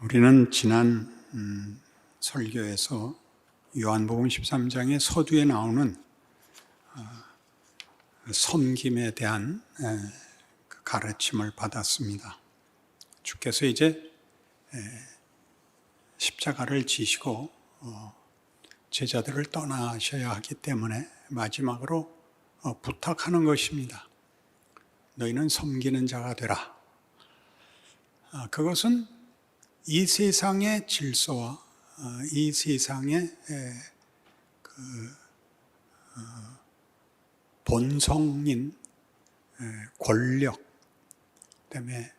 우리는 지난 설교에서 요한복음 13장의 서두에 나오는 섬김에 대한 그 가르침을 받았습니다. 주께서 이제 십자가를 지시고 제자들을 떠나셔야 하기 때문에 마지막으로 부탁하는 것입니다. 너희는 섬기는 자가 되라. 그것은 이 세상의 질서와 이 세상의 본성인 권력 때문에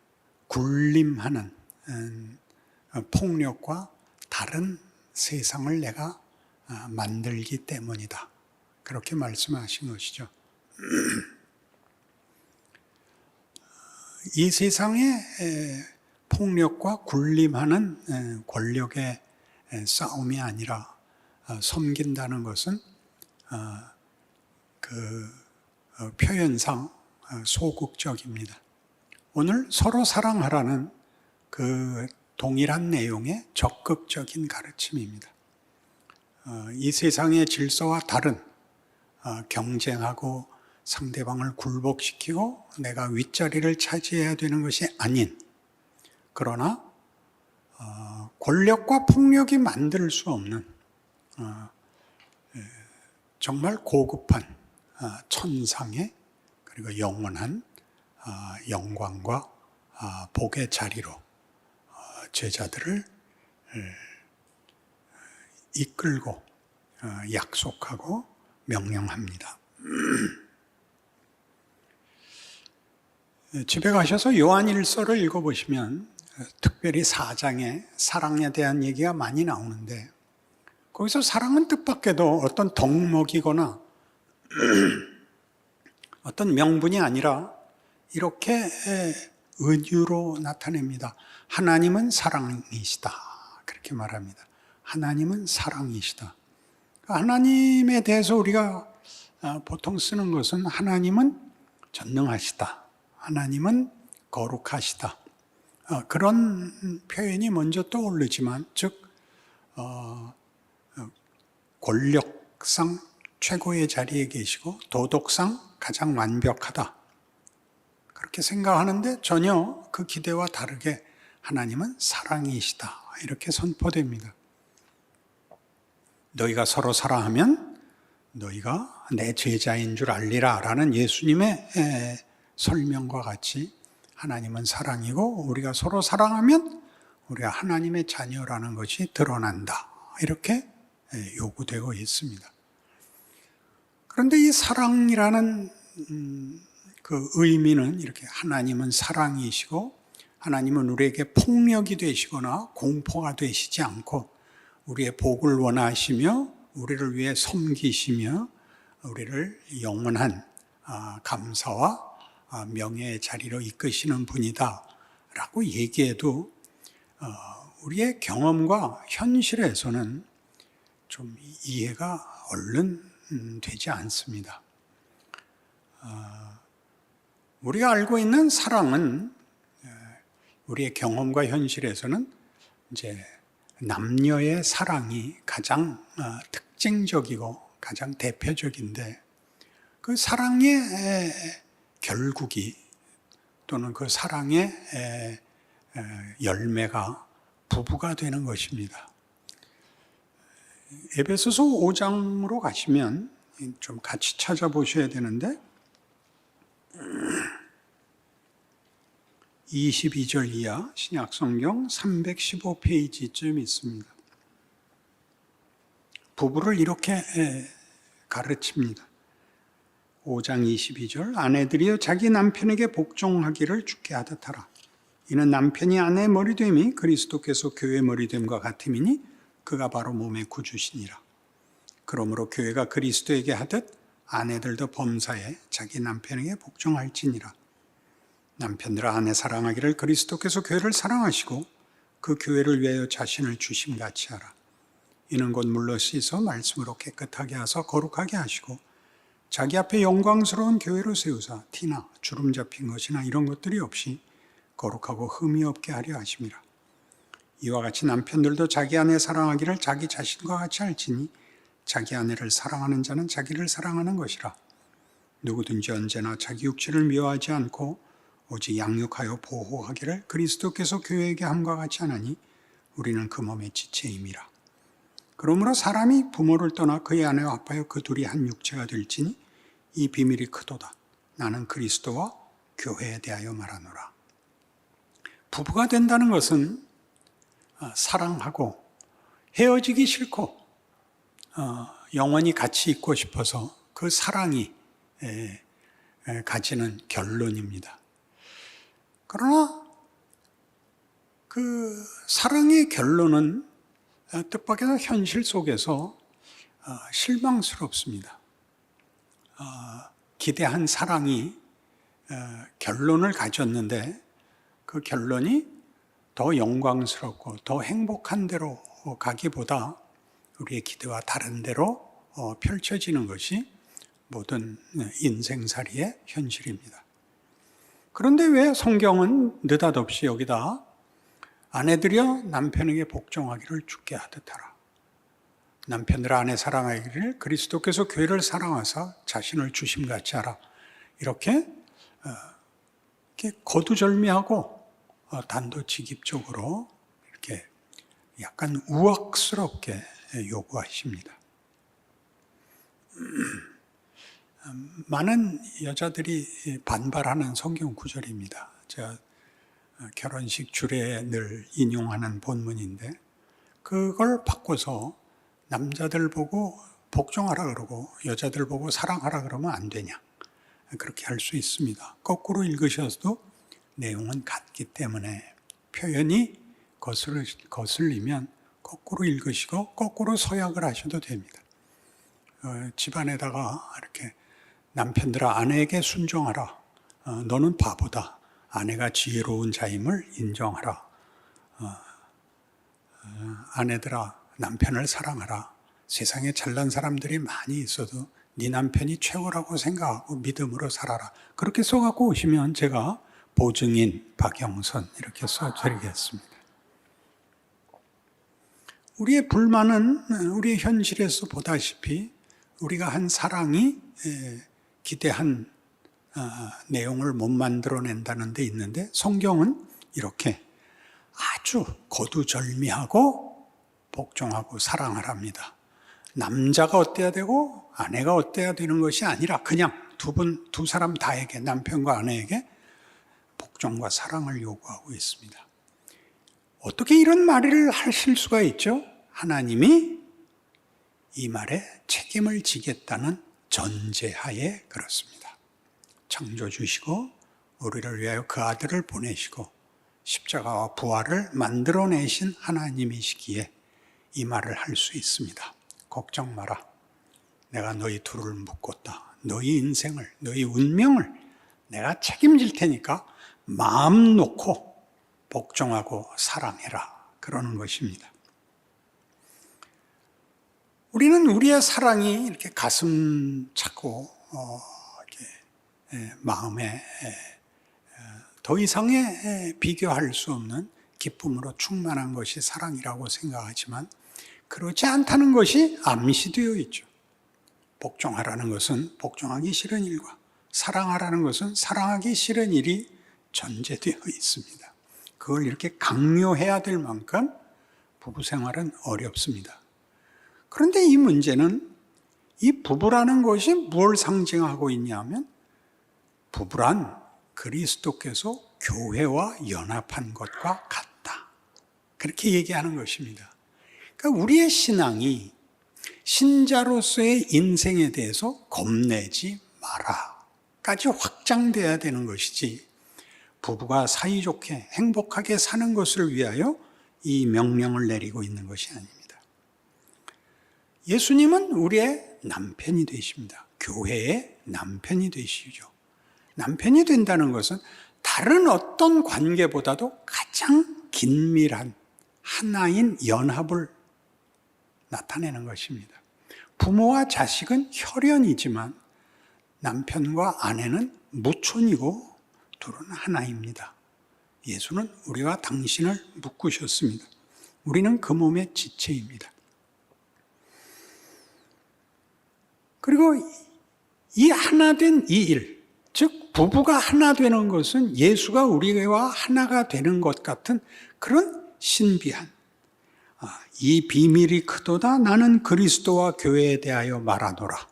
굴림하는 폭력과 다른 세상을 내가 만들기 때문이다. 그렇게 말씀하신 것이죠. 이 세상의 폭력과 굴림하는 권력의 싸움이 아니라 섬긴다는 것은 그 표현상 소극적입니다. 오늘 서로 사랑하라는 그 동일한 내용의 적극적인 가르침입니다. 이 세상의 질서와 다른 경쟁하고 상대방을 굴복시키고 내가 윗자리를 차지해야 되는 것이 아닌, 그러나 권력과 폭력이 만들 수 없는 정말 고급한 천상의 그리고 영원한 영광과 복의 자리로 제자들을 이끌고 약속하고 명령합니다. 집에 가셔서 요한일서를 읽어보시면 특별히 4장에 사랑에 대한 얘기가 많이 나오는데, 거기서 사랑은 뜻밖에도 어떤 덕목이거나 어떤 명분이 아니라 이렇게 은유로 나타냅니다. 하나님은 사랑이시다. 그렇게 말합니다. 하나님은 사랑이시다. 하나님에 대해서 우리가 보통 쓰는 것은 하나님은 전능하시다. 하나님은 거룩하시다. 그런 표현이 먼저 떠오르지만, 즉 권력상 최고의 자리에 계시고 도덕상 가장 완벽하다. 그렇게 생각하는데 전혀 그 기대와 다르게 하나님은 사랑이시다. 이렇게 선포됩니다. 너희가 서로 사랑하면 너희가 내 제자인 줄 알리라 라는 예수님의 설명과 같이 하나님은 사랑이고 우리가 서로 사랑하면 우리가 하나님의 자녀라는 것이 드러난다. 이렇게 요구되고 있습니다. 그런데 이 사랑이라는 그 의미는 이렇게 하나님은 사랑이시고 하나님은 우리에게 폭력이 되시거나 공포가 되시지 않고 우리의 복을 원하시며 우리를 위해 섬기시며 우리를 영원한 감사와 명예의 자리로 이끄시는 분이다 라고 얘기해도 우리의 경험과 현실에서는 좀 이해가 얼른 되지 않습니다. 우리가 알고 있는 사랑은 우리의 경험과 현실에서는 이제 남녀의 사랑이 가장 특징적이고 가장 대표적인데, 그 사랑의 결국이 또는 그 사랑의 열매가 부부가 되는 것입니다. 에베소서 5장으로 가시면 좀 같이 찾아보셔야 되는데 22절 이하 신약성경 315페이지쯤 있습니다. 부부를 이렇게 가르칩니다. 5장 22절 아내들이여 자기 남편에게 복종하기를 주께 하듯 하라. 이는 남편이 아내의 머리됨이 그리스도께서 교회의 머리됨과 같음이니 그가 바로 몸의 구주시니라. 그러므로 교회가 그리스도에게 하듯 아내들도 범사에 자기 남편에게 복종할지니라. 남편들아 아내 사랑하기를 그리스도께서 교회를 사랑하시고 그 교회를 위하여 자신을 주심같이 하라. 이는 곧 물로 씻어 말씀으로 깨끗하게 하사 거룩하게 하시고 자기 앞에 영광스러운 교회로 세우사 티나 주름 잡힌 것이나 이런 것들이 없이 거룩하고 흠이 없게 하려 하심이라. 이와 같이 남편들도 자기 아내 사랑하기를 자기 자신과 같이 할지니 자기 아내를 사랑하는 자는 자기를 사랑하는 것이라. 누구든지 언제나 자기 육체를 미워하지 않고 오직 양육하여 보호하기를 그리스도께서 교회에게 함과 같이 하나니 우리는 그 몸의 지체임이라. 그러므로 사람이 부모를 떠나 그의 아내와 합하여 그 둘이 한 육체가 될지니 이 비밀이 크도다. 나는 그리스도와 교회에 대하여 말하노라. 부부가 된다는 것은 사랑하고 헤어지기 싫고 영원히 같이 있고 싶어서 그 사랑이 가지는 결론입니다. 그러나 그 사랑의 결론은 뜻밖에도 현실 속에서 실망스럽습니다. 기대한 사랑이 결론을 가졌는데 그 결론이 더 영광스럽고 더 행복한 대로 가기보다 우리의 기대와 다른 대로 펼쳐지는 것이 모든 인생살이의 현실입니다. 그런데 왜 성경은 느닷없이 여기다 아내들이여 남편에게 복종하기를 주께 하듯 하라. 남편들아 아내 사랑하기를 그리스도께서 교회를 사랑하사 자신을 주심같이 하라. 이렇게 거두절미하고 단도직입적으로 이렇게 약간 우악스럽게 요구하십니다. 많은 여자들이 반발하는 성경 구절입니다. 제가 결혼식 주례에 늘 인용하는 본문인데 그걸 바꿔서 남자들 보고 복종하라 그러고 여자들 보고 사랑하라 그러면 안 되냐. 그렇게 할 수 있습니다. 거꾸로 읽으셔도 내용은 같기 때문에 표현이 거슬리면 거꾸로 읽으시고 거꾸로 서약을 하셔도 됩니다. 집안에다가 이렇게 남편들아 아내에게 순종하라. 너는 바보다. 아내가 지혜로운 자임을 인정하라. 아내들아 남편을 사랑하라. 세상에 잘난 사람들이 많이 있어도 네 남편이 최고라고 생각하고 믿음으로 살아라. 그렇게 써갖고 오시면 제가 보증인 박영선 이렇게 써드리겠습니다. 우리의 불만은 우리의 현실에서 보다시피 우리가 한 사랑이 기대한 내용을 못 만들어낸다는 데 있는데 성경은 이렇게 아주 거두절미하고 복종하고 사랑하랍니다. 남자가 어때야 되고 아내가 어때야 되는 것이 아니라 그냥 두 사람 다에게 남편과 아내에게 복종과 사랑을 요구하고 있습니다. 어떻게 이런 말을 하실 수가 있죠? 하나님이 이 말에 책임을 지겠다는 전제하에 그렇습니다. 창조주시고 우리를 위하여 그 아들을 보내시고 십자가와 부활을 만들어내신 하나님이시기에 이 말을 할 수 있습니다. 걱정 마라. 내가 너희 둘을 묶었다. 너희 인생을, 너희 운명을 내가 책임질 테니까 마음 놓고 복종하고 사랑해라. 그러는 것입니다. 우리는 우리의 사랑이 이렇게 가슴 차고 마음에 더 이상의 비교할 수 없는 기쁨으로 충만한 것이 사랑이라고 생각하지만 그렇지 않다는 것이 암시되어 있죠. 복종하라는 것은 복종하기 싫은 일과 사랑하라는 것은 사랑하기 싫은 일이 전제되어 있습니다. 그걸 이렇게 강요해야 될 만큼 부부 생활은 어렵습니다. 그런데 이 문제는 이 부부라는 것이 뭘 상징하고 있냐면 부부란 그리스도께서 교회와 연합한 것과 같다. 그렇게 얘기하는 것입니다. 그러니까 우리의 신앙이 신자로서의 인생에 대해서 겁내지 마라까지 확장돼야 되는 것이지 부부가 사이좋게 행복하게 사는 것을 위하여 이 명령을 내리고 있는 것이 아닙니다. 예수님은 우리의 남편이 되십니다. 교회의 남편이 되시죠. 남편이 된다는 것은 다른 어떤 관계보다도 가장 긴밀한 하나인 연합을 나타내는 것입니다. 부모와 자식은 혈연이지만 남편과 아내는 무촌이고 둘은 하나입니다. 예수는 우리와 당신을 묶으셨습니다. 우리는 그 몸의 지체입니다. 그리고 이 하나 된 이 일, 즉 부부가 하나 되는 것은 예수가 우리와 하나가 되는 것 같은 그런 신비한, 이 비밀이 크도다 나는 그리스도와 교회에 대하여 말하노라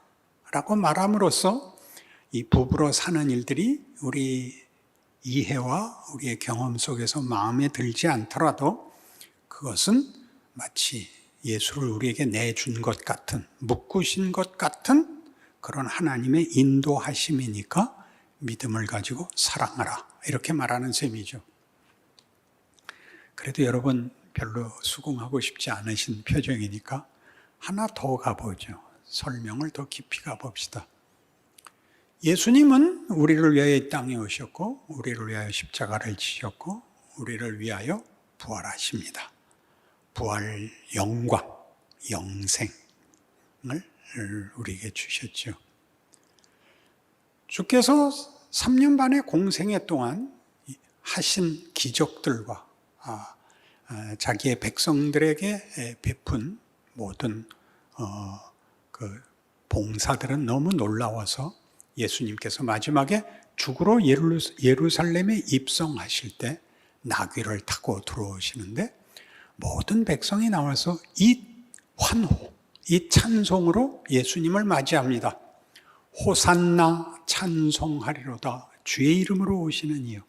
라고 말함으로써 이 부부로 사는 일들이 우리 이해와 우리의 경험 속에서 마음에 들지 않더라도 그것은 마치 예수를 우리에게 내준 것 같은, 묶으신 것 같은 그런 하나님의 인도하심이니까 믿음을 가지고 사랑하라 이렇게 말하는 셈이죠. 그래도 여러분 별로 수긍하고 싶지 않으신 표정이니까 하나 더 가보죠. 설명을 더 깊이 가봅시다. 예수님은 우리를 위하여 이 땅에 오셨고 우리를 위하여 십자가를 지셨고 우리를 위하여 부활하십니다. 부활 영광, 영생을 우리에게 주셨죠. 주께서 3년 반의 공생애 동안 하신 기적들과 자기의 백성들에게 베푼 모든 그 봉사들은 너무 놀라워서 예수님께서 마지막에 죽으러 예루살렘에 입성하실 때 나귀를 타고 들어오시는데 모든 백성이 나와서 이 환호, 이 찬송으로 예수님을 맞이합니다. 호산나 찬송하리로다 주의 이름으로 오시는 이여.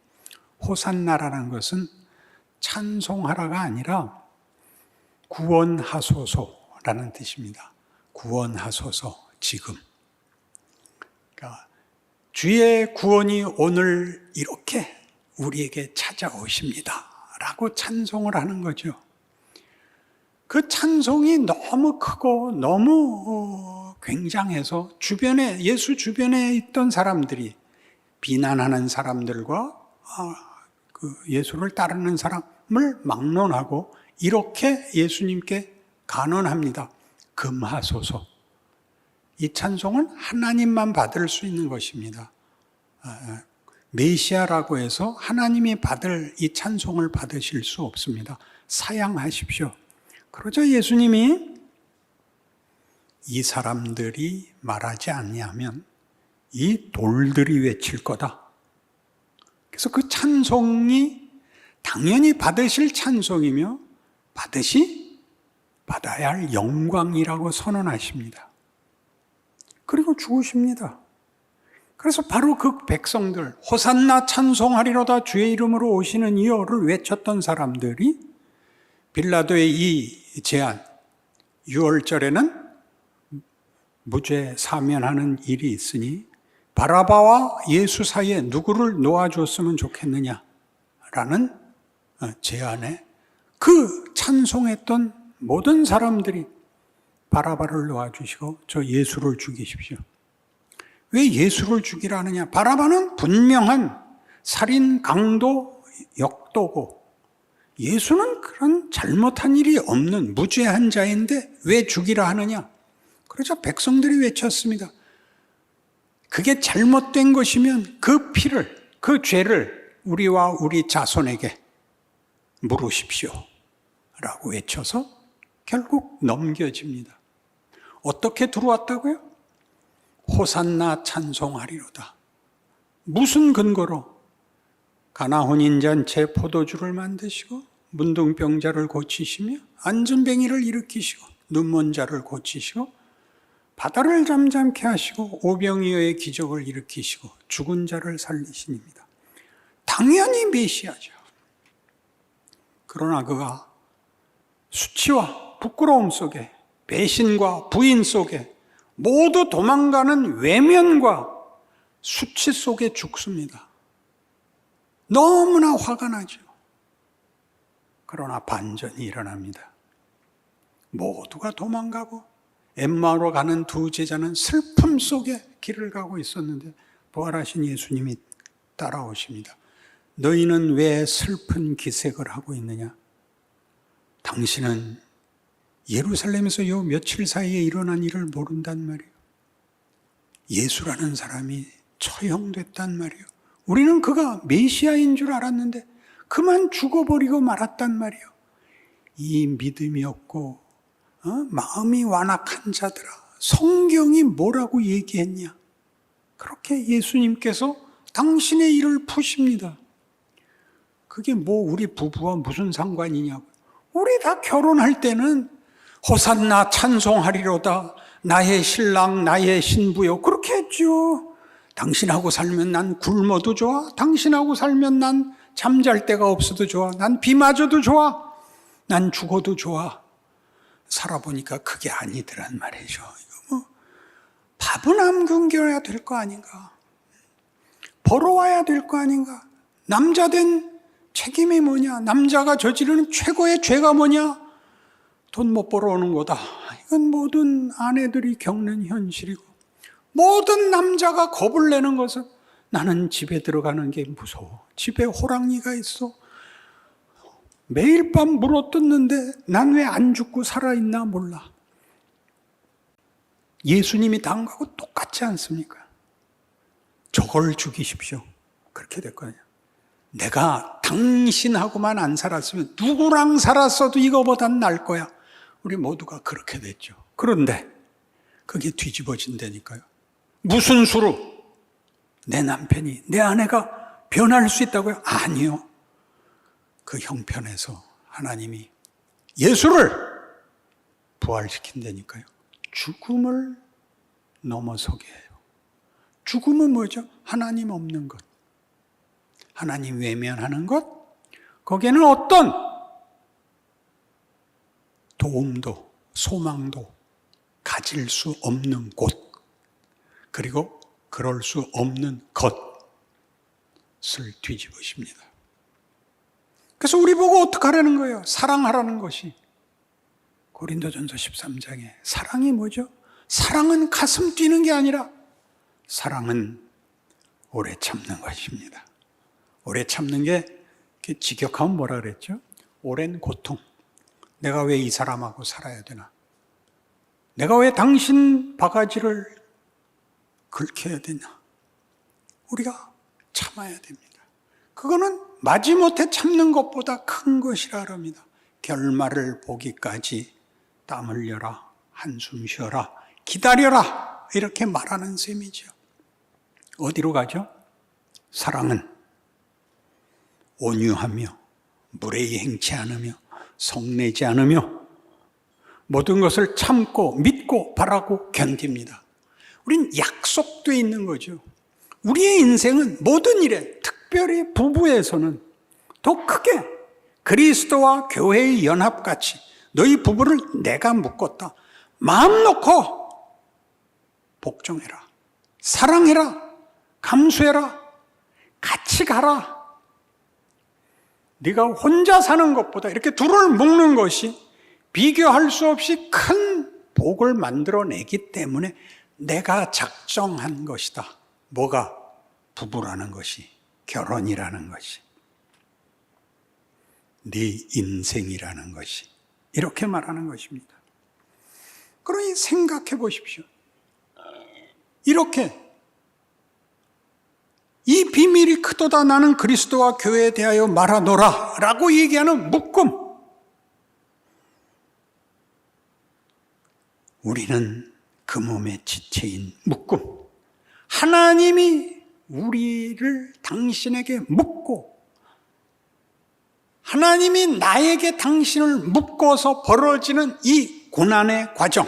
호산나라는 것은 찬송하라가 아니라 구원하소서라는 뜻입니다. 구원하소서 지금. 그러니까 주의 구원이 오늘 이렇게 우리에게 찾아오십니다 라고 찬송을 하는 거죠. 그 찬송이 너무 크고 너무 굉장해서 예수 주변에 있던 사람들이 비난하는 사람들과 그 예수를 따르는 사람을 막론하고 이렇게 예수님께 간언합니다. 금하소서. 이 찬송은 하나님만 받을 수 있는 것입니다. 메시아라고 해서 하나님이 받을 이 찬송을 받으실 수 없습니다. 사양하십시오. 그러자 예수님이 이 사람들이 말하지 아니하면 이 돌들이 외칠 거다. 그래서 그 찬송이 당연히 받으실 찬송이며 받아야 할 영광이라고 선언하십니다. 그리고 죽으십니다. 그래서 바로 그 백성들, 호산나 찬송하리로다 주의 이름으로 오시는 이여를 외쳤던 사람들이 빌라도의 이 제안, 6월절에는 무죄 사면하는 일이 있으니 바라바와 예수 사이에 누구를 놓아줬으면 좋겠느냐라는 제안에 그 찬송했던 모든 사람들이 바라바를 놓아주시고 저 예수를 죽이십시오. 왜 예수를 죽이라느냐? 바라바는 분명한 살인, 강도, 역도고 예수는 그런 잘못한 일이 없는 무죄한 자인데 왜 죽이라 하느냐? 그러자 백성들이 외쳤습니다. 그게 잘못된 것이면 그 피를, 그 죄를 우리와 우리 자손에게 물으십시오 라고 외쳐서 결국 넘겨집니다. 어떻게 들어왔다고요? 호산나 찬송하리로다. 무슨 근거로? 가나 혼인잔치에 포도주를 만드시고 문둥병자를 고치시며 안전뱅이를 일으키시고 눈먼 자를 고치시고 바다를 잠잠케 하시고 오병이어의 기적을 일으키시고 죽은 자를 살리신입니다. 당연히 메시아죠. 그러나 그가 수치와 부끄러움 속에 배신과 부인 속에 모두 도망가는 외면과 수치 속에 죽습니다. 너무나 화가 나죠. 그러나 반전이 일어납니다. 모두가 도망가고 엠마오로 가는 두 제자는 슬픔 속에 길을 가고 있었는데 부활하신 예수님이 따라오십니다. 너희는 왜 슬픈 기색을 하고 있느냐? 당신은 예루살렘에서 요 며칠 사이에 일어난 일을 모른단 말이에요. 예수라는 사람이 처형됐단 말이에요. 우리는 그가 메시아인 줄 알았는데 그만 죽어버리고 말았단 말이에요. 이 믿음이 없고 마음이 완악한 자들아, 성경이 뭐라고 얘기했냐? 그렇게 예수님께서 당신의 일을 푸십니다. 그게 뭐 우리 부부와 무슨 상관이냐고. 우리 다 결혼할 때는 호산나 찬송하리로다, 나의 신랑 나의 신부요, 그렇게 했죠. 당신하고 살면 난 굶어도 좋아, 당신하고 살면 난 잠잘 데가 없어도 좋아, 난 비 맞아도 좋아, 난 죽어도 좋아. 살아보니까 그게 아니더란 말이죠. 이거 뭐 밥은 안 굶겨야 될 거 아닌가, 벌어와야 될 거 아닌가. 남자 된 책임이 뭐냐, 남자가 저지르는 최고의 죄가 뭐냐, 돈 못 벌어오는 거다. 이건 모든 아내들이 겪는 현실이고, 모든 남자가 겁을 내는 것은 나는 집에 들어가는 게 무서워, 집에 호랑이가 있어, 매일 밤 물어뜯는데 난 왜 안 죽고 살아있나 몰라. 예수님이 당한 거하고 똑같지 않습니까? 저걸 죽이십시오, 그렇게 될 거예요. 내가 당신하고만 안 살았으면 누구랑 살았어도 이거보단 나을 거야. 우리 모두가 그렇게 됐죠. 그런데 그게 뒤집어진다니까요. 무슨 수로 내 남편이, 내 아내가 변할 수 있다고요? 아니요. 그 형편에서 하나님이 예수를 부활시킨다니까요. 죽음을 넘어서게 해요. 죽음은 뭐죠? 하나님 없는 것, 하나님 외면하는 것, 거기에는 어떤 도움도 소망도 가질 수 없는 곳, 그리고 그럴 수 없는 것을 뒤집으십니다. 그래서 우리 보고 어떻게 하라는 거예요? 사랑하라는 것이. 고린도전서 13장에 사랑이 뭐죠? 사랑은 가슴 뛰는 게 아니라 사랑은 오래 참는 것입니다. 오래 참는 게 직역하면 뭐라 그랬죠? 오랜 고통. 내가 왜 이 사람하고 살아야 되나? 내가 왜 당신 바가지를 긁혀야 되냐? 우리가 참아야 됩니다. 그거는 마지못해 참는 것보다 큰 것이라 합니다. 결말을 보기까지 땀 흘려라, 한숨 쉬어라, 기다려라, 이렇게 말하는 셈이죠. 어디로 가죠? 사랑은 온유하며 무례히 행치 않으며 성내지 않으며 모든 것을 참고 믿고 바라고 견딥니다. 우린 약속돼 있는 거죠. 우리의 인생은 모든 일에, 특별히 부부에서는 더 크게 그리스도와 교회의 연합같이 너희 부부를 내가 묶었다. 마음 놓고 복종해라, 사랑해라, 감수해라, 같이 가라. 네가 혼자 사는 것보다 이렇게 둘을 묶는 것이 비교할 수 없이 큰 복을 만들어내기 때문에 내가 작정한 것이다. 뭐가? 부부라는 것이, 결혼이라는 것이, 네 인생이라는 것이, 이렇게 말하는 것입니다. 그러니 생각해 보십시오. 이렇게 이 비밀이 크도다 나는 그리스도와 교회에 대하여 말하노라 라고 얘기하는 묶음, 우리는 그 몸의 지체인 묶음, 하나님이 우리를 당신에게 묶고 하나님이 나에게 당신을 묶어서 벌어지는 이 고난의 과정,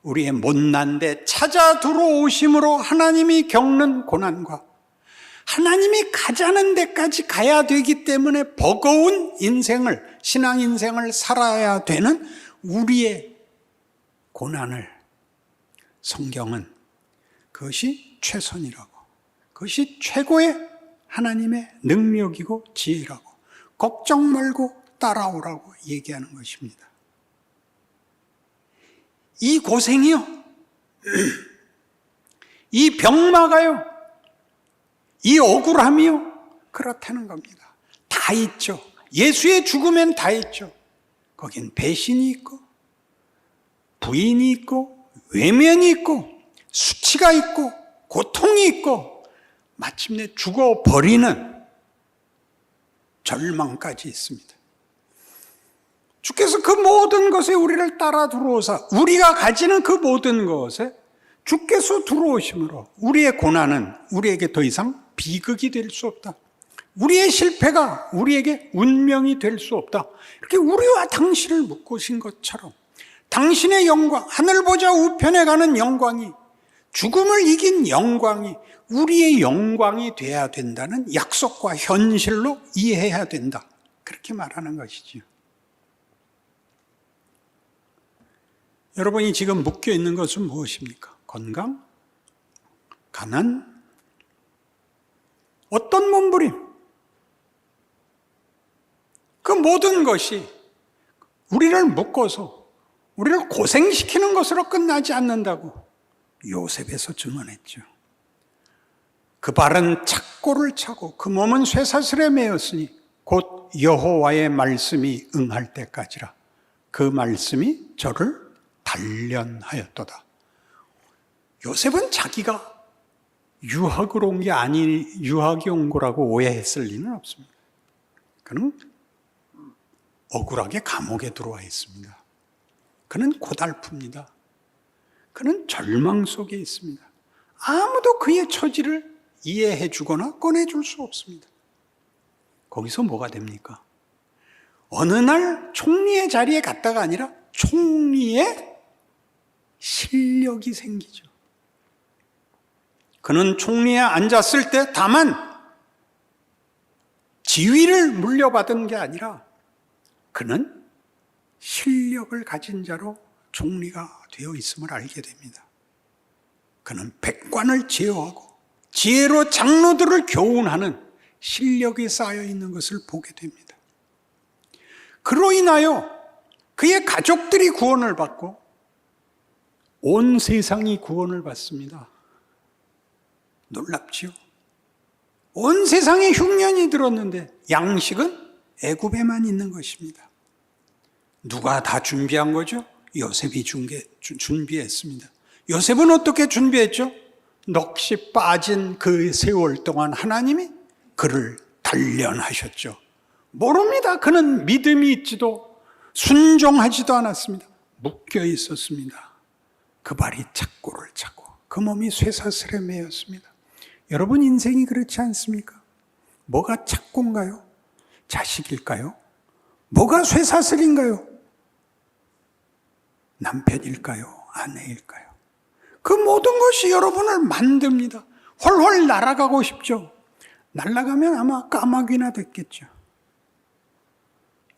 우리의 못난데 찾아 들어오심으로 하나님이 겪는 고난과 하나님이 가자는 데까지 가야 되기 때문에 버거운 인생을, 신앙 인생을 살아야 되는 우리의 고난을 성경은 그것이 최선이라고, 그것이 최고의 하나님의 능력이고 지혜라고, 걱정 말고 따라오라고 얘기하는 것입니다. 이 고생이요, 이 병마가요, 이 억울함이요, 그렇다는 겁니다. 다 있죠. 예수의 죽음엔 다 있죠. 거긴 배신이 있고 부인이 있고 외면이 있고 수치가 있고 고통이 있고 마침내 죽어버리는 절망까지 있습니다. 주께서 그 모든 것에 우리를 따라 들어오사 우리가 가지는 그 모든 것에 주께서 들어오심으로 우리의 고난은 우리에게 더 이상 비극이 될 수 없다. 우리의 실패가 우리에게 운명이 될 수 없다. 이렇게 우리와 당신을 묶으신 것처럼 당신의 영광, 하늘 보좌 우편에 가는 영광이, 죽음을 이긴 영광이 우리의 영광이 돼야 된다는 약속과 현실로 이해해야 된다. 그렇게 말하는 것이지요. 여러분이 지금 묶여 있는 것은 무엇입니까? 건강? 가난? 어떤 몸부림? 그 모든 것이 우리를 묶어서 우리를 고생시키는 것으로 끝나지 않는다고 요셉에서 증언했죠. 그 발은 착고를 차고 그 몸은 쇠사슬에 매였으니 곧 여호와의 말씀이 응할 때까지라. 그 말씀이 저를 단련하였도다. 요셉은 자기가 유학을 온 게 아니, 유학이 온 거라고 오해했을 리는 없습니다. 그는 억울하게 감옥에 들어와 있습니다. 그는 고달픕니다. 그는 절망 속에 있습니다. 아무도 그의 처지를 이해해 주거나 꺼내줄 수 없습니다. 거기서 뭐가 됩니까? 어느 날 총리의 자리에 갔다가 아니라 총리의 실력이 생기죠. 그는 총리에 앉았을 때 다만 지위를 물려받은 게 아니라 그는 실력을 가진 자로 총리가 되어 있음을 알게 됩니다. 그는 백관을 제어하고 지혜로 장로들을 교훈하는 실력이 쌓여 있는 것을 보게 됩니다. 그로 인하여 그의 가족들이 구원을 받고 온 세상이 구원을 받습니다. 놀랍지요? 온 세상에 흉년이 들었는데 양식은 애굽에만 있는 것입니다. 누가 다 준비한 거죠? 요셉이 준비했습니다. 요셉은 어떻게 준비했죠? 넋이 빠진 그 세월 동안 하나님이 그를 단련하셨죠. 모릅니다. 그는 믿음이 있지도 순종하지도 않았습니다. 묶여 있었습니다. 그 발이 착고를 차고 그 몸이 쇠사슬에 매였습니다. 여러분 인생이 그렇지 않습니까? 뭐가 착고인가요? 자식일까요? 뭐가 쇠사슬인가요? 남편일까요? 아내일까요? 그 모든 것이 여러분을 만듭니다. 훨훨 날아가고 싶죠? 날아가면 아마 까마귀나 됐겠죠.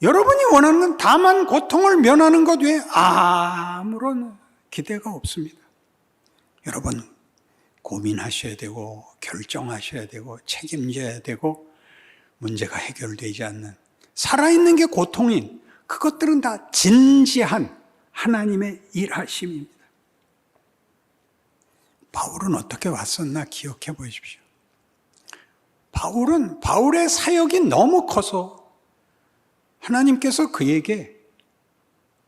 여러분이 원하는 다만 고통을 면하는 것 외에 아무런 기대가 없습니다. 여러분 고민하셔야 되고 결정하셔야 되고 책임져야 되고 문제가 해결되지 않는 살아있는 게 고통인 그것들은 다 진지한 하나님의 일하심입니다. 바울은 어떻게 왔었나 기억해 보십시오. 바울의 사역이 너무 커서 하나님께서 그에게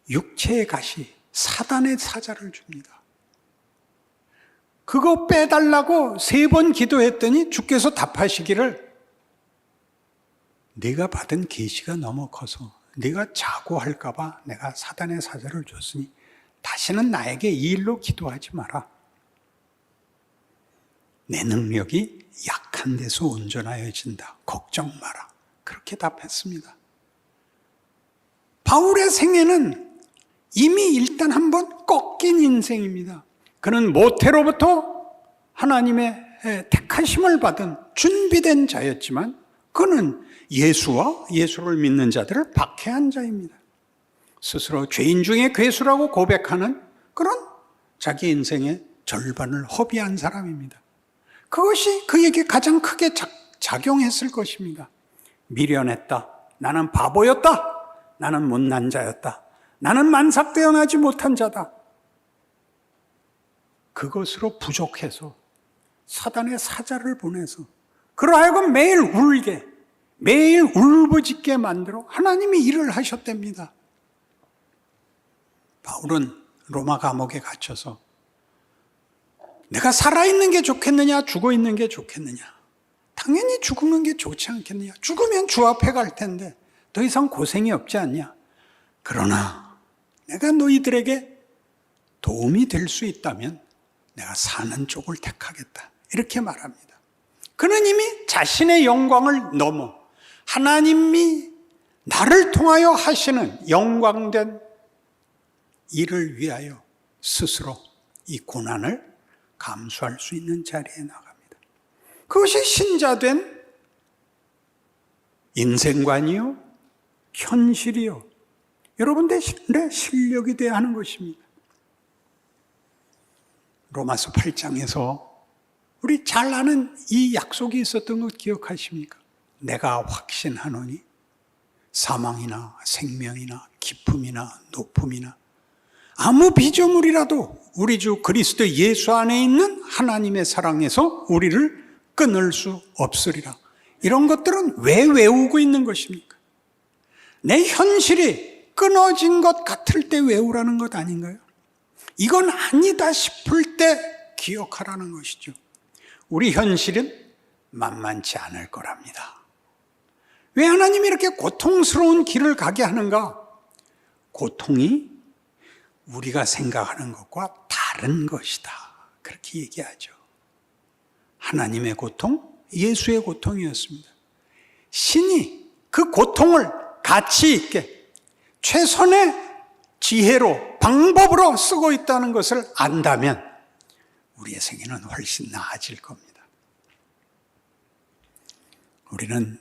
육체의 가시, 사단의 사자를 줍니다. 그거 빼달라고 3번 기도했더니 주께서 답하시기를 네가 받은 계시가 너무 커서 네가 자고 할까 봐 내가 사단의 사자를 줬으니 다시는 나에게 이 일로 기도하지 마라. 내 능력이 약한 데서 온전하여진다. 걱정 마라. 그렇게 답했습니다. 바울의 생애는 이미 일단 한번 꺾인 인생입니다. 그는 모태로부터 하나님의 택하심을 받은 준비된 자였지만 그는 예수와 예수를 믿는 자들을 박해한 자입니다. 스스로 죄인 중에 괴수라고 고백하는 그런 자기 인생의 절반을 허비한 사람입니다. 그것이 그에게 가장 크게 작용했을 것입니다. 미련했다. 나는 바보였다. 나는 못난 자였다. 나는 만삭되어나지 못한 자다. 그것으로 부족해서 사단의 사자를 보내서 그러하여금 매일 울게, 매일 울부짖게 만들어 하나님이 일을 하셨답니다. 바울은 로마 감옥에 갇혀서 내가 살아있는 게 좋겠느냐, 죽어있는 게 좋겠느냐. 당연히 죽는 게 좋지 않겠느냐. 죽으면 주 앞에 갈 텐데 더 이상 고생이 없지 않냐. 그러나 내가 너희들에게 도움이 될 수 있다면 내가 사는 쪽을 택하겠다. 이렇게 말합니다. 그는 이미 자신의 영광을 넘어 하나님이 나를 통하여 하시는 영광된 일을 위하여 스스로 이 고난을 감수할 수 있는 자리에 나갑니다. 그것이 신자된 인생관이요, 현실이요, 여러분들의 실력이 되어야 하는 것입니다. 로마서 8장에서 우리 잘 아는 이 약속이 있었던 것 기억하십니까? 내가 확신하노니 사망이나 생명이나 기쁨이나 높음이나 아무 피조물이라도 우리 주 그리스도 예수 안에 있는 하나님의 사랑에서 우리를 끊을 수 없으리라. 이런 것들은 왜 외우고 있는 것입니까? 내 현실이 끊어진 것 같을 때 외우라는 것 아닌가요? 이건 아니다 싶을 때 기억하라는 것이죠. 우리 현실은 만만치 않을 거랍니다. 왜 하나님이 이렇게 고통스러운 길을 가게 하는가? 고통이 우리가 생각하는 것과 다른 것이다. 그렇게 얘기하죠. 하나님의 고통, 예수의 고통이었습니다. 신이 그 고통을 가치 있게 최선의 지혜로, 방법으로 쓰고 있다는 것을 안다면 우리의 생애는 훨씬 나아질 겁니다. 우리는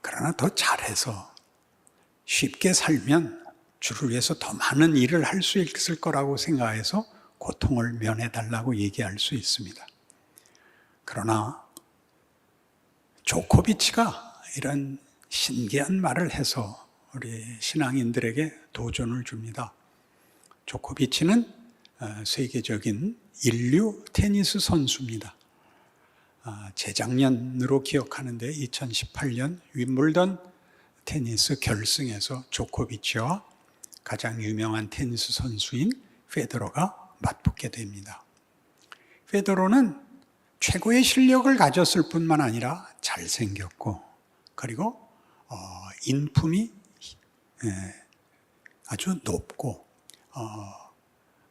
그러나 더 잘해서 쉽게 살면 주를 위해서 더 많은 일을 할 수 있을 거라고 생각해서 고통을 면해달라고 얘기할 수 있습니다. 그러나 조코비치가 이런 신기한 말을 해서 우리 신앙인들에게 도전을 줍니다. 조코비치는 세계적인 인류 테니스 선수입니다. 재작년으로 기억하는데 2018년 윈블던 테니스 결승에서 조코비치와 가장 유명한 테니스 선수인 페데러가 맞붙게 됩니다. 페데러는 최고의 실력을 가졌을 뿐만 아니라 잘생겼고 그리고 인품이 아주 높고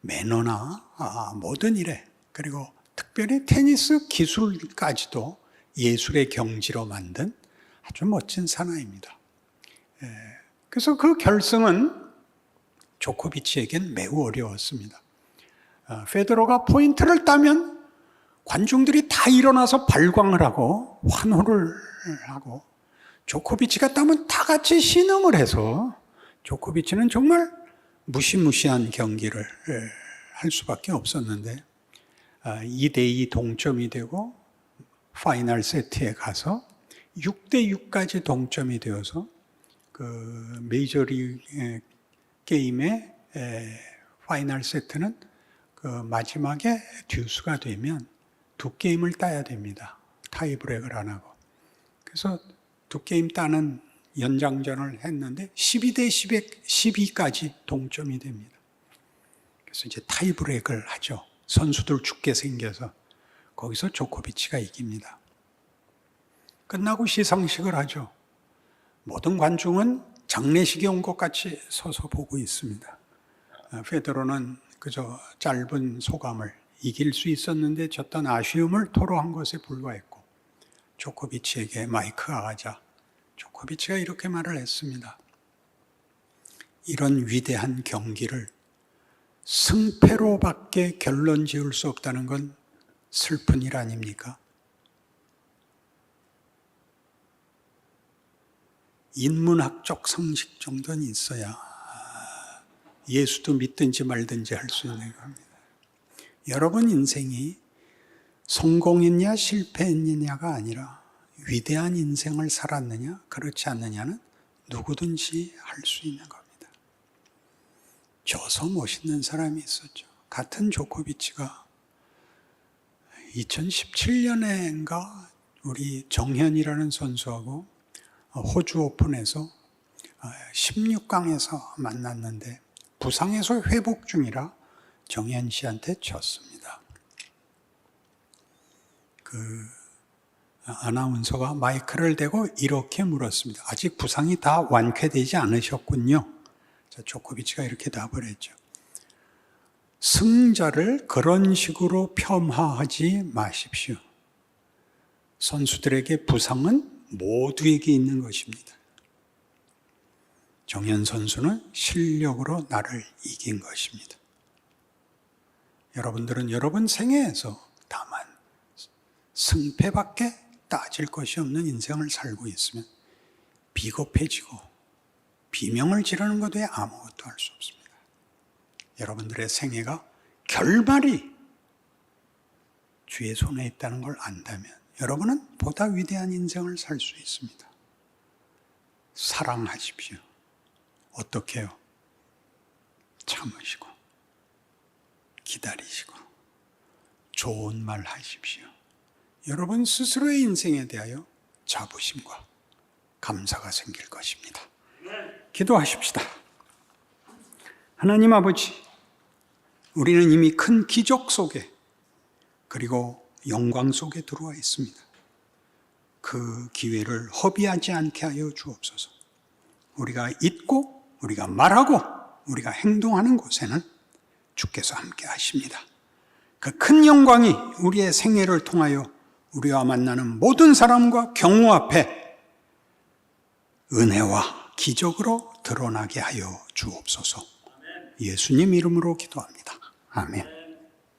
매너나 모든 일에 그리고 특별히 테니스 기술까지도 예술의 경지로 만든 아주 멋진 사나이입니다. 그래서 그 결승은 조코비치에겐 매우 어려웠습니다. 페데러가 포인트를 따면 관중들이 다 일어나서 발광을 하고 환호를 하고 조코비치가 따면 다 같이 신음을 해서 조코비치는 정말 무시무시한 경기를 할 수밖에 없었는데 2대2 동점이 되고 파이널 세트에 가서 6대6까지 동점이 되어서 그 메이저리그 게임의 파이널 세트는 그 마지막에 듀스가 되면 두 게임을 따야 됩니다. 타이브레이크를 안 하고. 그래서 두 게임 따는 연장전을 했는데 12대 12까지 동점이 됩니다. 그래서 이제 타이브레이크를 하죠. 선수들 죽게 생겨서 거기서 조코비치가 이깁니다. 끝나고 시상식을 하죠. 모든 관중은 장례식에 온 것 같이 서서 보고 있습니다. 페데러는 그저 짧은 소감을 이길 수 있었는데 졌던 아쉬움을 토로한 것에 불과했고 조코비치에게 마이크가 가자 조코비치가 이렇게 말을 했습니다. 이런 위대한 경기를 승패로밖에 결론 지을 수 없다는 건 슬픈 일 아닙니까? 인문학적 상식 정도는 있어야 예수도 믿든지 말든지 할 수 있는 겁니다. 여러분 인생이 성공했냐 실패했느냐가 아니라 위대한 인생을 살았느냐 그렇지 않느냐는 누구든지 할 수 있는 겁니다. 져서 멋있는 사람이 있었죠. 같은 조코비치가 2017년에인가 우리 정현이라는 선수하고 호주 오픈에서 16강에서 만났는데 부상에서 회복 중이라 정현 씨한테 졌습니다. 그 아나운서가 마이크를 대고 이렇게 물었습니다. 아직 부상이 다 완쾌되지 않으셨군요. 조코비치가 이렇게 답을 했죠. 승자를 그런 식으로 폄하하지 마십시오. 선수들에게 부상은 모두에게 있는 것입니다. 정현 선수는 실력으로 나를 이긴 것입니다. 여러분들은 여러분 생애에서 다만 승패밖에 따질 것이 없는 인생을 살고 있으면 비겁해지고 비명을 지르는 것 외에 아무것도 할 수 없습니다. 여러분들의 생애가 결말이 주의 손에 있다는 걸 안다면 여러분은 보다 위대한 인생을 살 수 있습니다. 사랑하십시오. 어떻게 해요? 참으시고 기다리시고 좋은 말 하십시오. 여러분 스스로의 인생에 대하여 자부심과 감사가 생길 것입니다. 기도하십시다. 하나님 아버지, 우리는 이미 큰 기적 속에 그리고 영광 속에 들어와 있습니다. 그 기회를 허비하지 않게 하여 주옵소서. 우리가 잊고 우리가 말하고 우리가 행동하는 곳에는 주께서 함께 하십니다. 그 큰 영광이 우리의 생애를 통하여 우리와 만나는 모든 사람과 경우 앞에 은혜와 기적으로 드러나게 하여 주옵소서. 예수님 이름으로 기도합니다. 아멘.